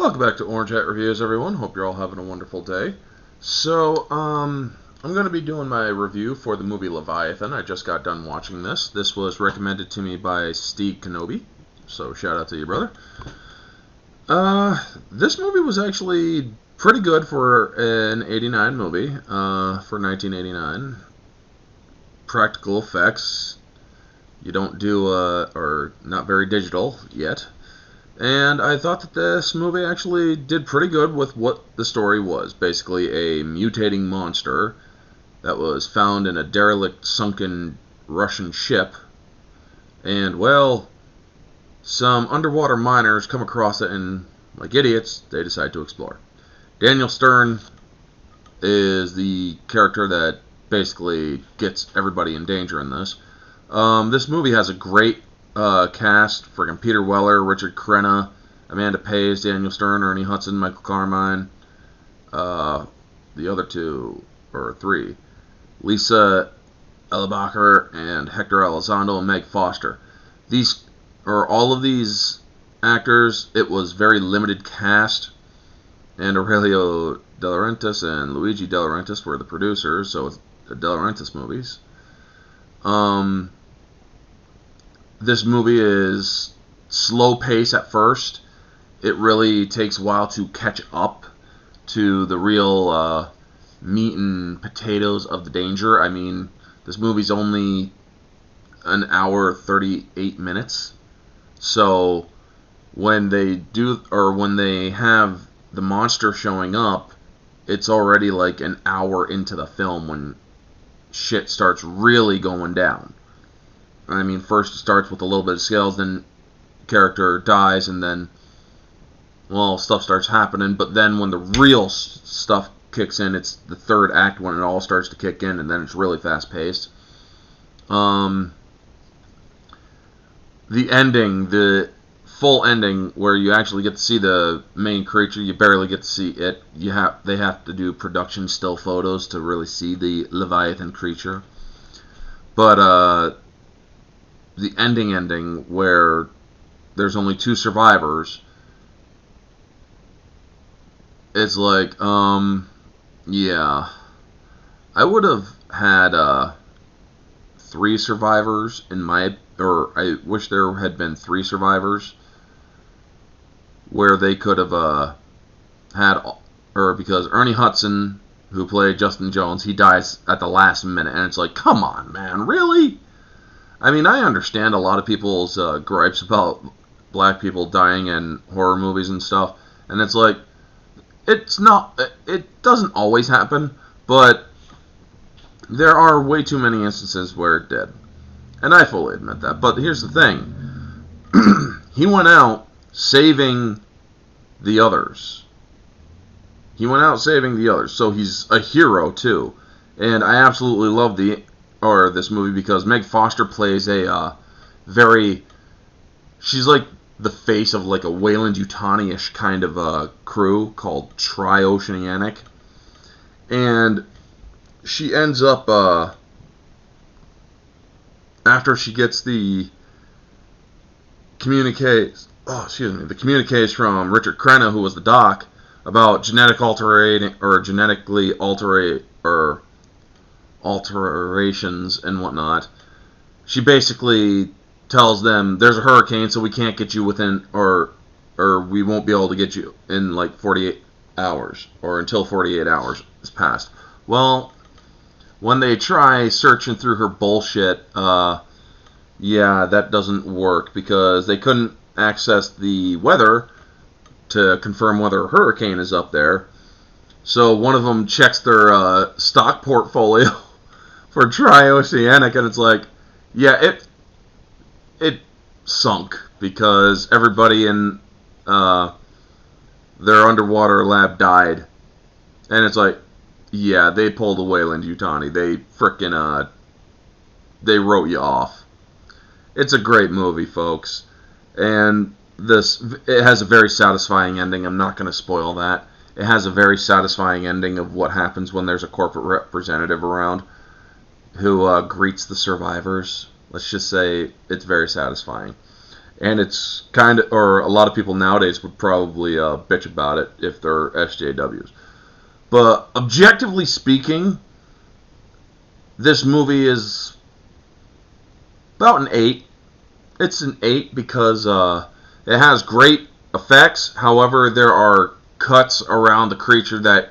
Welcome back to Orange Hat Reviews, everyone. Hope you're all having a wonderful day. So, I'm going to be doing my review for the movie Leviathan. I just got done watching this. This was recommended to me by Steve Kenobi, so shout out to you, brother. This movie was actually pretty good for an 89 movie, for 1989. Practical effects. You don't do, or not very digital yet. And I thought that this movie actually did pretty good with what the story was. Basically, a mutating monster that was found in a derelict, sunken Russian ship. And, well, some underwater miners come across it and, like idiots, they decide to explore. Daniel Stern is the character that basically gets everybody in danger in this. This movie has a great cast. Friggin' Peter Weller, Richard Crenna, Amanda Pays, Daniel Stern, Ernie Hudson, Michael Carmine, the other two, or three, Lisa Eilbacher and Hector Elizondo and Meg Foster. All of these actors, it was very limited cast, and Aurelio De Laurentiis and Luigi De Laurentiis were the producers, so it's the De Laurentiis movies. This movie is slow pace at first. It really takes a while to catch up to the real meat and potatoes of the danger. I mean, this movie's only an hour 38 minutes. So when they have the monster showing up, it's already like an hour into the film when shit starts really going down. I mean, first it starts with a little bit of scales, then character dies, and then, well, stuff starts happening. But then when the real stuff kicks in, it's the third act when it all starts to kick in, and then it's really fast-paced. The ending, the full ending, where you actually get to see the main creature, you barely get to see it. They have to do production still photos to really see the Leviathan creature. But, the ending where there's only two survivors, it's like, yeah, I would have had, 3 survivors I wish there had been 3 survivors where they could have, because Ernie Hudson, who played Justin Jones, he dies at the last minute, and it's like, come on, man, really? I mean, I understand a lot of people's gripes about black people dying in horror movies and stuff, and it's like, it doesn't always happen, but there are way too many instances where it did, and I fully admit that. But here's the thing, he went out saving the others. So he's a hero too, and I absolutely love this movie because Meg Foster plays she's like the face of like a Weyland-Yutani-ish kind of crew called Oceanic, and she ends up after she gets the communiques from Richard Crenna, who was the doc, about genetically alterations and whatnot. She basically tells them there's a hurricane, so we can't get you within, or we won't be able to get you in like 48 hours, or until 48 hours is passed. Well, when they try searching through her bullshit, that doesn't work because they couldn't access the weather to confirm whether a hurricane is up there. So one of them checks their stock portfolio for Oceanic, and it's like, yeah, it sunk because everybody in their underwater lab died, and it's like, yeah, they pulled a Weyland-Yutani. They frickin' they wrote you off. It's a great movie, folks, and it has a very satisfying ending. I'm not going to spoil that. It has a very satisfying ending of what happens when there's a corporate representative around who greets the survivors. Let's just say it's very satisfying. And it's kind of, or a lot of people nowadays would probably bitch about it if they're SJWs. But objectively speaking, this movie is about an 8. It's an 8 because it has great effects. However, there are cuts around the creature that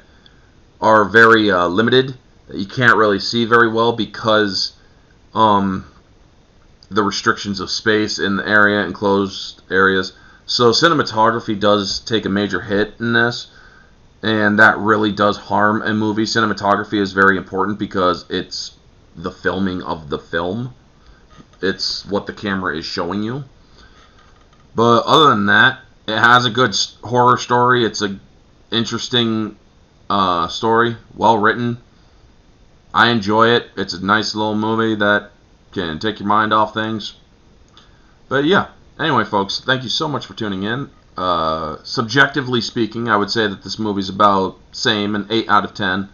are very limited, that you can't really see very well because the restrictions of space in the area, enclosed areas. So cinematography does take a major hit in this, and that really does harm a movie. Cinematography is very important because it's the filming of the film. It's what the camera is showing you. But other than that, it has a good horror story. It's a interesting story, well written. I enjoy it. It's a nice little movie that can take your mind off things. But yeah, anyway, folks, thank you so much for tuning in. Subjectively speaking, I would say that this movie's about same, an 8 out of 10.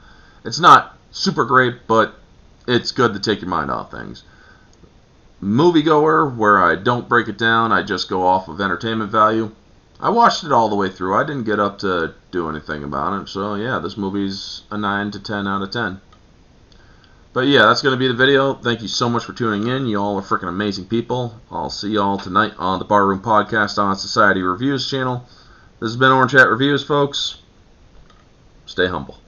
It's not super great, but it's good to take your mind off things. Moviegoer, where I don't break it down, I just go off of entertainment value. I watched it all the way through. I didn't get up to do anything about it. So yeah, this movie's a 9 to 10 out of 10. But yeah, that's going to be the video. Thank you so much for tuning in. You all are freaking amazing people. I'll see you all tonight on the Barroom Podcast on Society Reviews channel. This has been Orange Hat Reviews, folks. Stay humble.